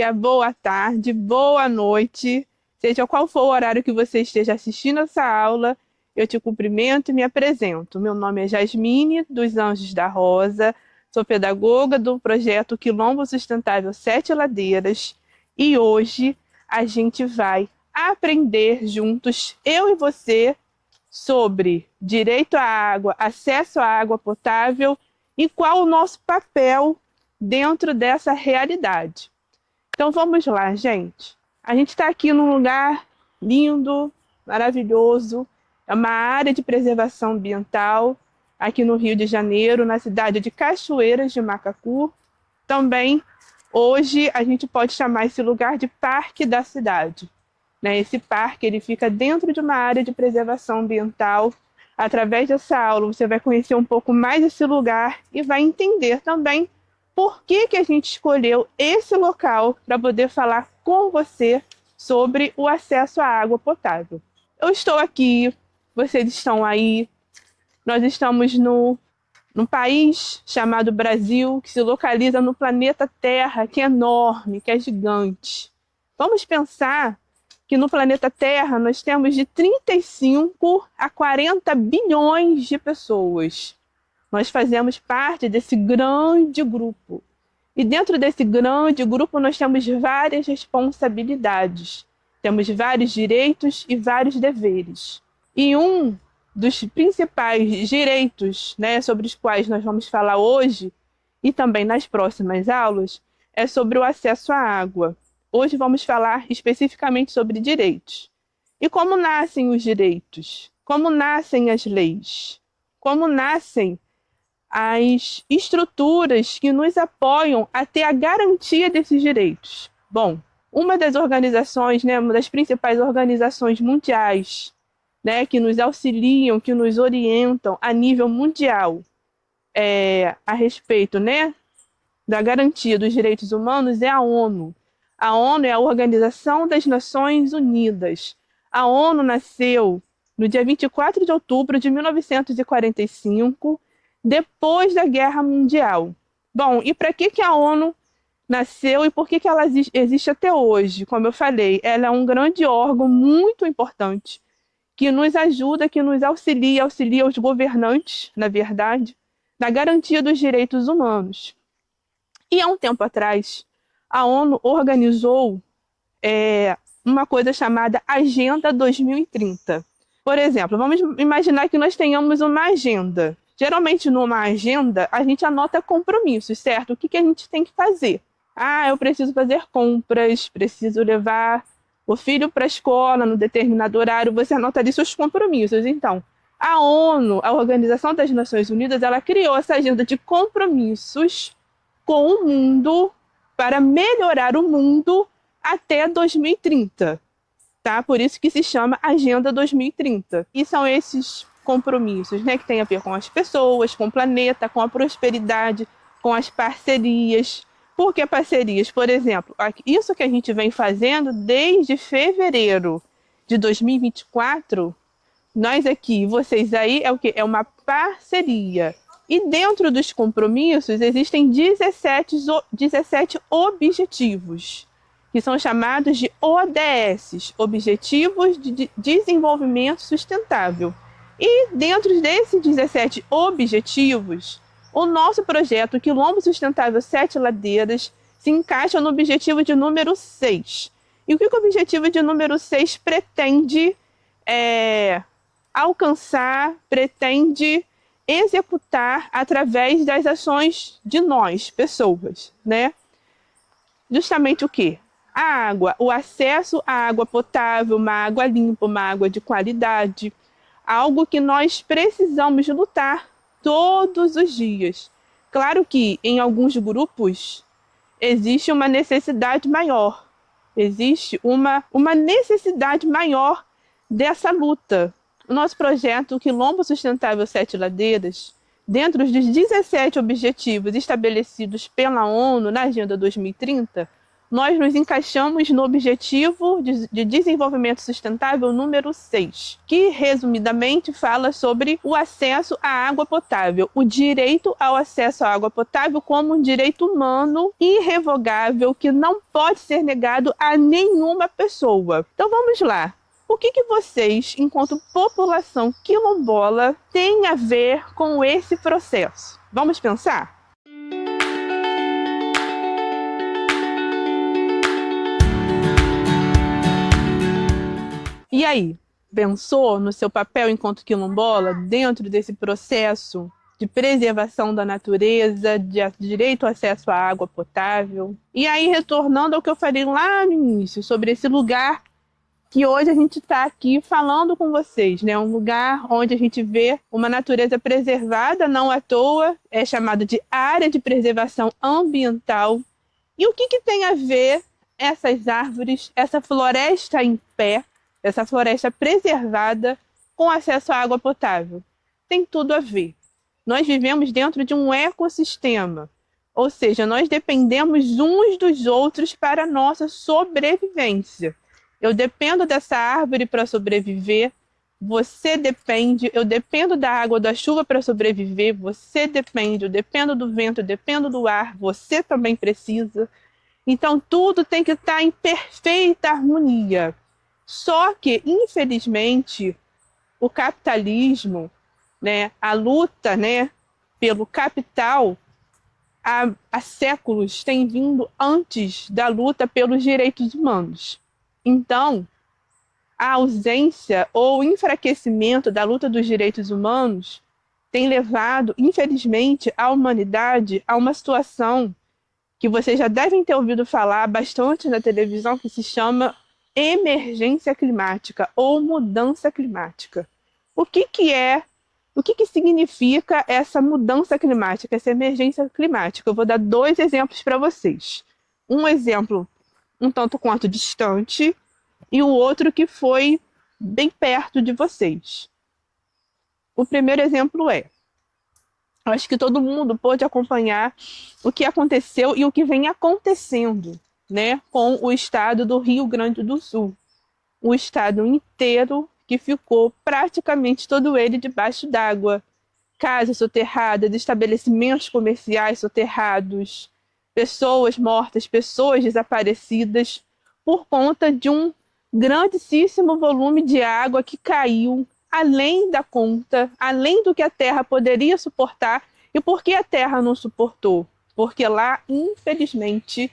dia, boa tarde, boa noite, seja qual for o horário que você esteja assistindo essa aula, eu te cumprimento e me apresento. Meu nome é Jasmine, dos Anjos da Rosa, sou pedagoga do projeto Quilombo Sustentável Sete Ladeiras e hoje a gente vai aprender juntos, eu e você, sobre direito à água, acesso à água potável e qual o nosso papel dentro dessa realidade. Então vamos lá, gente. A gente está aqui num lugar lindo, maravilhoso, é uma área de preservação ambiental, aqui no Rio de Janeiro, na cidade de Cachoeiras de Macacu. Também, hoje, a gente pode chamar esse lugar de Parque da Cidade. Esse parque ele fica dentro de uma área de preservação ambiental. Através dessa aula, você vai conhecer um pouco mais esse lugar e vai entender também por que a gente escolheu esse local para poder falar com você sobre o acesso à água potável. Eu estou aqui, vocês estão aí, nós estamos num país chamado Brasil, que se localiza no planeta Terra, que é enorme, que é gigante. Vamos pensar que no planeta Terra nós temos de 35 a 40 bilhões de pessoas. Nós fazemos parte desse grande grupo. E dentro desse grande grupo nós temos várias responsabilidades. Temos vários direitos e vários deveres. E um dos principais direitos, sobre os quais nós vamos falar hoje e também nas próximas aulas é sobre o acesso à água. Hoje vamos falar especificamente sobre direitos. E como nascem os direitos? Como nascem as leis? Como nascem as estruturas que nos apoiam a ter a garantia desses direitos? Bom, uma das organizações, uma das principais organizações mundiais, que nos auxiliam, que nos orientam a nível mundial a respeito da garantia dos direitos humanos é a ONU. A ONU é a Organização das Nações Unidas. A ONU nasceu no dia 24 de outubro de 1945, depois da Guerra Mundial. Bom, e para que a ONU nasceu e por que ela existe até hoje? Como eu falei, ela é um grande órgão muito importante que nos ajuda, que nos auxilia os governantes, na verdade, na garantia dos direitos humanos. E há um tempo atrás, a ONU organizou uma coisa chamada Agenda 2030. Por exemplo, vamos imaginar que nós tenhamos uma agenda. Geralmente, numa agenda, a gente anota compromissos, certo? O que a gente tem que fazer? Eu preciso fazer compras, preciso levar o filho para a escola no determinado horário, você anota ali seus compromissos. Então, a ONU, a Organização das Nações Unidas, ela criou essa agenda de compromissos com o mundo para melhorar o mundo até 2030, tá? Por isso que se chama Agenda 2030. E são esses compromissos, que têm a ver com as pessoas, com o planeta, com a prosperidade, com as parcerias. Por que parcerias? Por exemplo, isso que a gente vem fazendo desde fevereiro de 2024, nós aqui, vocês aí, é o quê? É uma parceria. E dentro dos compromissos existem 17 objetivos, que são chamados de ODS, Objetivos de Desenvolvimento Sustentável. E dentro desses 17 objetivos, o nosso projeto Quilombo Sustentável Sete Ladeiras se encaixa no objetivo de número 6. E o que o objetivo de número 6 pretende alcançar, pretende executar através das ações de nós, pessoas, Justamente o quê? A água, o acesso à água potável, uma água limpa, uma água de qualidade, algo que nós precisamos lutar todos os dias. Claro que em alguns grupos existe uma necessidade maior, existe uma necessidade maior dessa luta. O nosso projeto Quilombo Sustentável Sete Ladeiras, dentro dos 17 objetivos estabelecidos pela ONU na Agenda 2030, nós nos encaixamos no Objetivo de Desenvolvimento Sustentável número 6, que resumidamente fala sobre o acesso à água potável, o direito ao acesso à água potável como um direito humano irrevogável que não pode ser negado a nenhuma pessoa. Então vamos lá. O que vocês, enquanto população quilombola, têm a ver com esse processo? Vamos pensar? E aí, pensou no seu papel enquanto quilombola dentro desse processo de preservação da natureza, de direito ao acesso à água potável? E aí, retornando ao que eu falei lá no início, sobre esse lugar que hoje a gente está aqui falando com vocês, né? Um lugar onde a gente vê uma natureza preservada, não à toa, é chamado de área de preservação ambiental. E o que tem a ver essas árvores, essa floresta em pé, essa floresta preservada com acesso à água potável? Tem tudo a ver. Nós vivemos dentro de um ecossistema, ou seja, nós dependemos uns dos outros para a nossa sobrevivência. Eu dependo dessa árvore para sobreviver, você depende, eu dependo da água, da chuva para sobreviver, você depende, eu dependo do vento, eu dependo do ar, você também precisa. Então tudo tem que estar em perfeita harmonia. Só que, infelizmente, o capitalismo, né, a luta, né, pelo capital, há séculos tem vindo antes da luta pelos direitos humanos. Então, a ausência ou enfraquecimento da luta dos direitos humanos tem levado, infelizmente, a humanidade a uma situação que vocês já devem ter ouvido falar bastante na televisão, que se chama emergência climática ou mudança climática. O que significa essa mudança climática, essa emergência climática? Eu vou dar 2 exemplos para vocês. Um exemplo um tanto quanto distante e o outro que foi bem perto de vocês. O primeiro exemplo acho que todo mundo pôde acompanhar o que aconteceu e o que vem acontecendo, né, com o estado do Rio Grande do Sul. O estado inteiro que ficou praticamente todo ele debaixo d'água. Casas soterradas, estabelecimentos comerciais soterrados, pessoas mortas, pessoas desaparecidas por conta de um grandíssimo volume de água que caiu além da conta, além do que a terra poderia suportar. E por que a terra não suportou? Porque lá, infelizmente,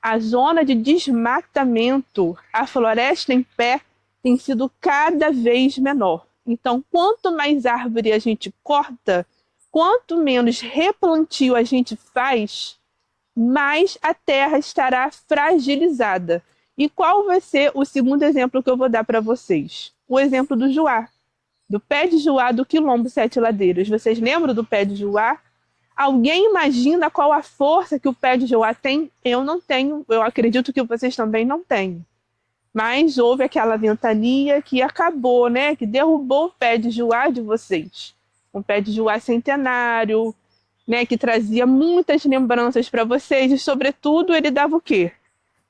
a zona de desmatamento, a floresta em pé, tem sido cada vez menor. Então, quanto mais árvore a gente corta, quanto menos replantio a gente faz, mais a terra estará fragilizada. E qual vai ser o segundo exemplo que eu vou dar para vocês? O exemplo do juá, do pé de juá do Quilombo Sete Ladeiras. Vocês lembram do pé de juá? Alguém imagina qual a força que o pé de juá tem? Eu não tenho, eu acredito que vocês também não têm. Mas houve aquela ventania que acabou, né? Que derrubou o pé de juá de vocês. Um pé de juá centenário, né? Que trazia muitas lembranças para vocês. E, sobretudo, ele dava o quê?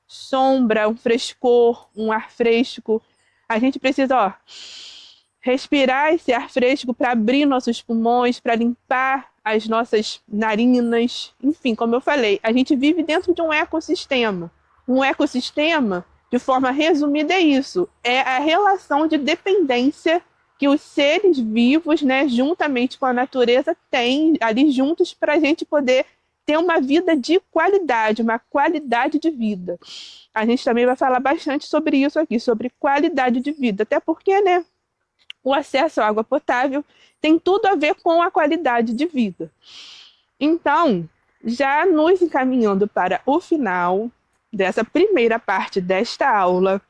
Sombra, um frescor, um ar fresco. A gente precisa, respirar esse ar fresco para abrir nossos pulmões, para limpar as nossas narinas. Enfim, como eu falei, a gente vive dentro de um ecossistema. Um ecossistema, de forma resumida, é isso. É a relação de dependência que os seres vivos, né, juntamente com a natureza, têm ali juntos para a gente poder ter uma vida de qualidade, uma qualidade de vida. A gente também vai falar bastante sobre isso aqui, sobre qualidade de vida. Até porque, né, o acesso à água potável tem tudo a ver com a qualidade de vida. Então, já nos encaminhando para o final dessa primeira parte desta aula,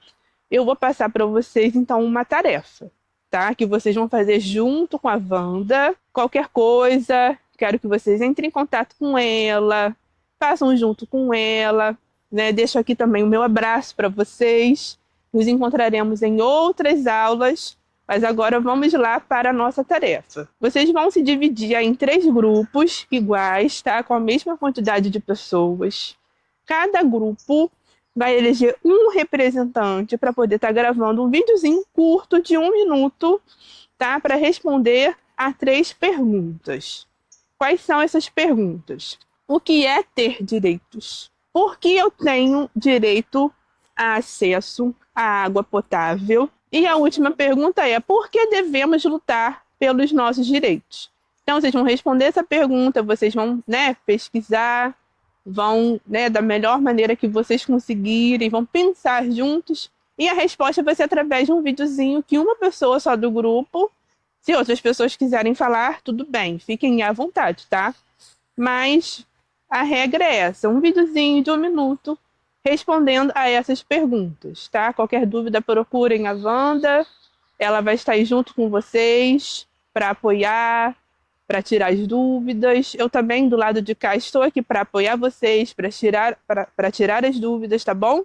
eu vou passar para vocês, então, uma tarefa, tá? Que vocês vão fazer junto com a Wanda. Qualquer coisa, quero que vocês entrem em contato com ela, façam junto com ela, né? Deixo aqui também o meu abraço para vocês. Nos encontraremos em outras aulas, mas agora vamos lá para a nossa tarefa. Vocês vão se dividir em 3 grupos iguais, tá? Com a mesma quantidade de pessoas. Cada grupo vai eleger um representante para poder estar gravando um videozinho curto de 1 minuto, tá? Para responder a 3 perguntas. Quais são essas perguntas? O que é ter direitos? Por que eu tenho direito a acesso à água potável? E a última pergunta é: por que devemos lutar pelos nossos direitos? Então, vocês vão responder essa pergunta, vocês vão, pesquisar, vão, da melhor maneira que vocês conseguirem, vão pensar juntos, e a resposta vai ser através de um videozinho que uma pessoa só do grupo, se outras pessoas quiserem falar, tudo bem, fiquem à vontade, tá? Mas a regra é essa, um videozinho de 1 minuto respondendo a essas perguntas, tá? Qualquer dúvida, procurem a Wanda, ela vai estar aí junto com vocês para apoiar, para tirar as dúvidas. Eu também, do lado de cá, estou aqui para apoiar vocês, para tirar as dúvidas, tá bom?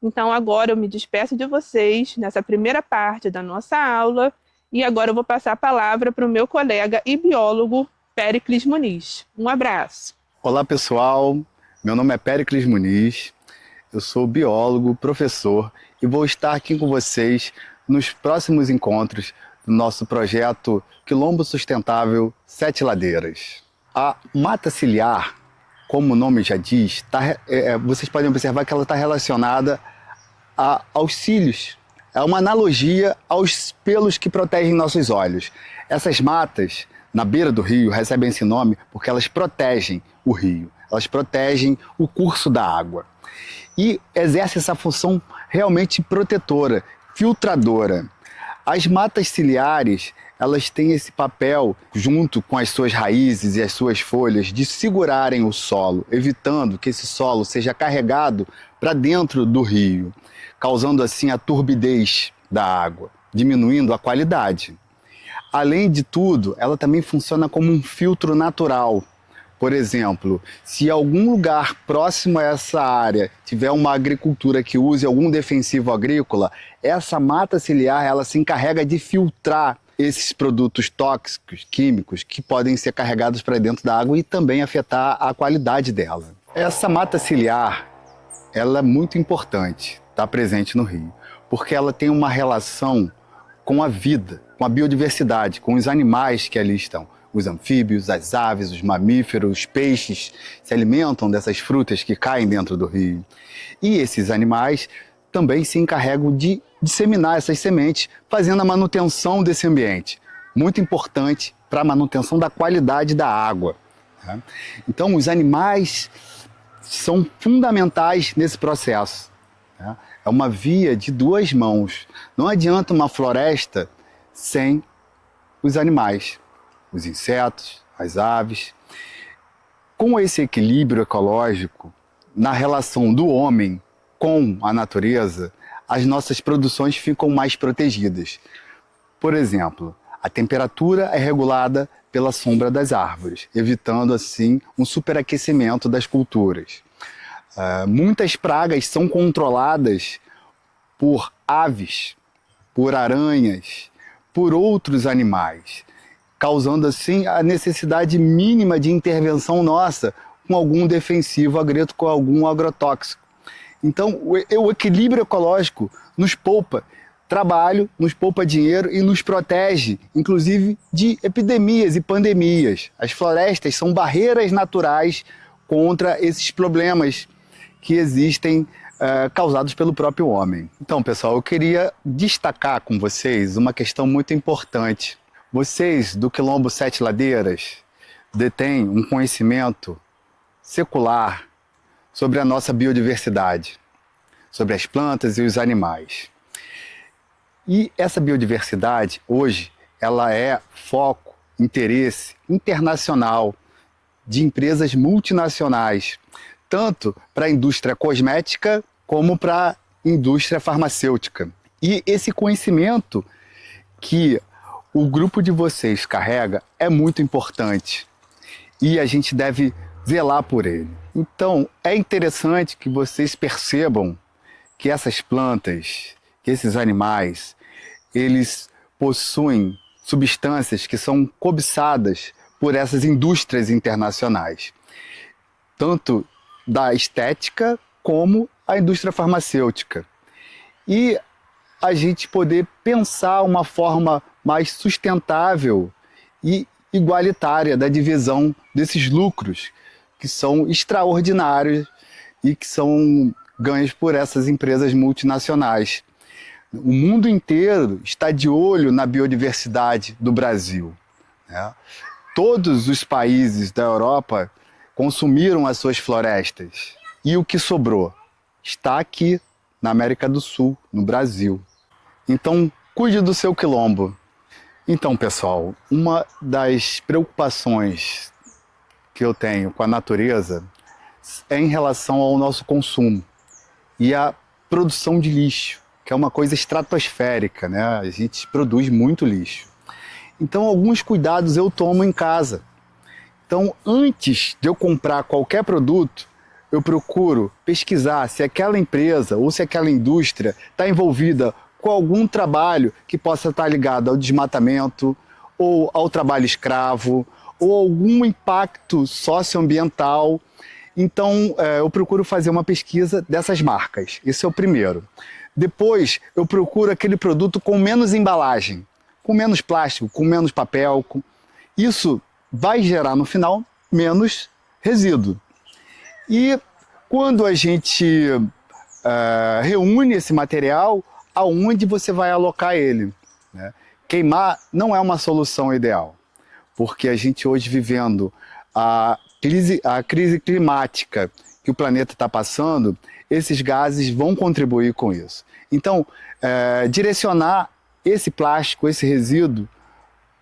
Então, agora eu me despeço de vocês nessa primeira parte da nossa aula. E agora eu vou passar a palavra para o meu colega e biólogo, Péricles Muniz. Um abraço. Olá, pessoal. Meu nome é Péricles Muniz. Eu sou biólogo, professor e vou estar aqui com vocês nos próximos encontros do nosso projeto Quilombo Sustentável Sete Ladeiras. A mata ciliar, como o nome já diz, vocês podem observar que ela está relacionada aos cílios. É uma analogia aos pelos que protegem nossos olhos. Essas matas, na beira do rio, recebem esse nome porque elas protegem o rio, elas protegem o curso da água. E exercem essa função realmente protetora, filtradora. As matas ciliares, elas têm esse papel, junto com as suas raízes e as suas folhas, de segurarem o solo, evitando que esse solo seja carregado para dentro do rio, causando assim a turbidez da água, diminuindo a qualidade. Além de tudo, ela também funciona como um filtro natural. Por exemplo, se algum lugar próximo a essa área tiver uma agricultura que use algum defensivo agrícola, essa mata ciliar ela se encarrega de filtrar esses produtos tóxicos, químicos, que podem ser carregados para dentro da água e também afetar a qualidade dela. Essa mata ciliar, ela é muito importante, está presente no rio, porque ela tem uma relação com a vida, com a biodiversidade, com os animais que ali estão. Os anfíbios, as aves, os mamíferos, os peixes se alimentam dessas frutas que caem dentro do rio. E esses animais também se encarregam de disseminar essas sementes, fazendo a manutenção desse ambiente. Muito importante para a manutenção da qualidade da água. Então, os animais são fundamentais nesse processo. É uma via de duas mãos. Não adianta uma floresta sem os animais. Os insetos, as aves. Com esse equilíbrio ecológico, na relação do homem com a natureza, as nossas produções ficam mais protegidas. Por exemplo, a temperatura é regulada pela sombra das árvores, evitando assim um superaquecimento das culturas. Muitas pragas são controladas por aves, por aranhas, por outros animais, causando assim a necessidade mínima de intervenção nossa com algum defensivo agrícola, com algum agrotóxico. Então, o equilíbrio ecológico nos poupa trabalho, nos poupa dinheiro e nos protege, inclusive, de epidemias e pandemias. As florestas são barreiras naturais contra esses problemas que existem causados pelo próprio homem. Então, pessoal, eu queria destacar com vocês uma questão muito importante. Vocês, do Quilombo Sete Ladeiras, detêm um conhecimento secular sobre a nossa biodiversidade, sobre as plantas e os animais. E essa biodiversidade, hoje, ela é foco, interesse internacional de empresas multinacionais, tanto para a indústria cosmética como para a indústria farmacêutica. E esse conhecimento que o grupo de vocês carrega é muito importante e a gente deve zelar por ele. Então, é interessante que vocês percebam que essas plantas, que esses animais, eles possuem substâncias que são cobiçadas por essas indústrias internacionais, tanto da estética como a indústria farmacêutica. E a gente poder pensar uma forma mais sustentável e igualitária da divisão desses lucros, que são extraordinários e que são ganhos por essas empresas multinacionais. O mundo inteiro está de olho na biodiversidade do Brasil, né? Todos os países da Europa consumiram as suas florestas. E o que sobrou está aqui, na América do Sul, no Brasil. Então, cuide do seu quilombo. Então, pessoal, uma das preocupações que eu tenho com a natureza é em relação ao nosso consumo e à produção de lixo, que é uma coisa estratosférica, né? A gente produz muito lixo. Então, alguns cuidados eu tomo em casa. Então, antes de eu comprar qualquer produto, eu procuro pesquisar se aquela empresa ou se aquela indústria está envolvida com algum trabalho que possa estar ligado ao desmatamento ou ao trabalho escravo ou algum impacto socioambiental. Então, eu procuro fazer uma pesquisa dessas marcas. Esse é o primeiro. Depois, eu procuro aquele produto com menos embalagem, com menos plástico, com menos papel. Isso vai gerar, no final, menos resíduo. E quando a gente reúne esse material, aonde você vai alocar ele, né? Queimar não é uma solução ideal, porque a gente hoje vivendo a crise climática que o planeta está passando, esses gases vão contribuir com isso. Então, direcionar esse plástico, esse resíduo,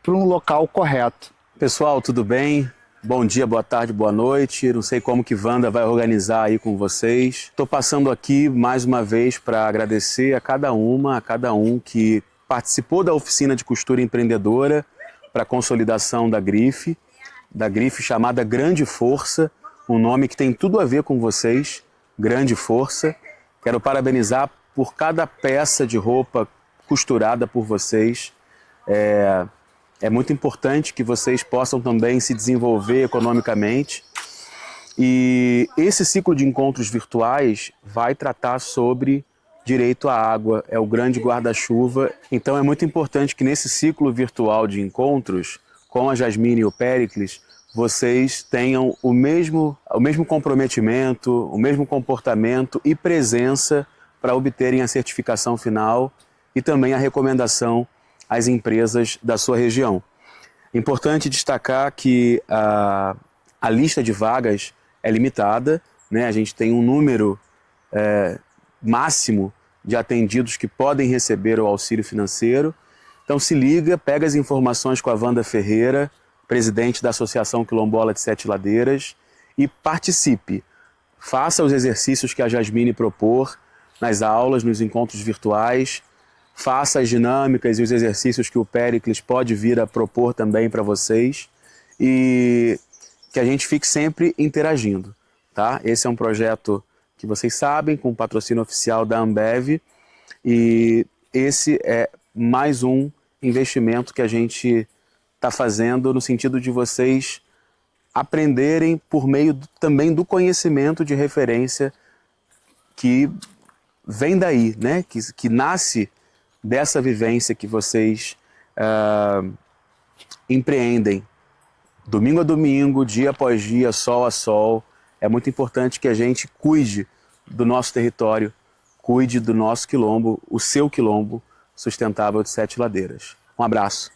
para um local correto. Pessoal, tudo bem? Bom dia, boa tarde, boa noite. Não sei como que Wanda vai organizar aí com vocês. Estou passando aqui mais uma vez para agradecer a cada um que participou da oficina de costura empreendedora para a consolidação da grife chamada Grande Força, um nome que tem tudo a ver com vocês, Grande Força. Quero parabenizar por cada peça de roupa costurada por vocês. É muito importante que vocês possam também se desenvolver economicamente. E esse ciclo de encontros virtuais vai tratar sobre direito à água, é o grande guarda-chuva. Então é muito importante que nesse ciclo virtual de encontros, com a Jasmine e o Péricles, vocês tenham o mesmo comprometimento, o mesmo comportamento e presença para obterem a certificação final e também a recomendação às empresas da sua região. Importante destacar que a lista de vagas é limitada, né? A gente tem um número máximo de atendidos que podem receber o auxílio financeiro. Então se liga, pega as informações com a Wanda Ferreira, presidente da Associação Quilombola de Sete Ladeiras, e participe. Faça os exercícios que a Jasmine propor nas aulas, nos encontros virtuais. Faça as dinâmicas e os exercícios que o Péricles pode vir a propor também para vocês e que a gente fique sempre interagindo, tá? Esse é um projeto que vocês sabem, com patrocínio oficial da Ambev, e esse é mais um investimento que a gente está fazendo no sentido de vocês aprenderem por meio também do conhecimento de referência que vem daí, né? Que nasce dessa vivência que vocês empreendem domingo a domingo, dia após dia, sol a sol. É muito importante que a gente cuide do nosso território, cuide do nosso quilombo, o seu quilombo sustentável de Sete Ladeiras. Um abraço.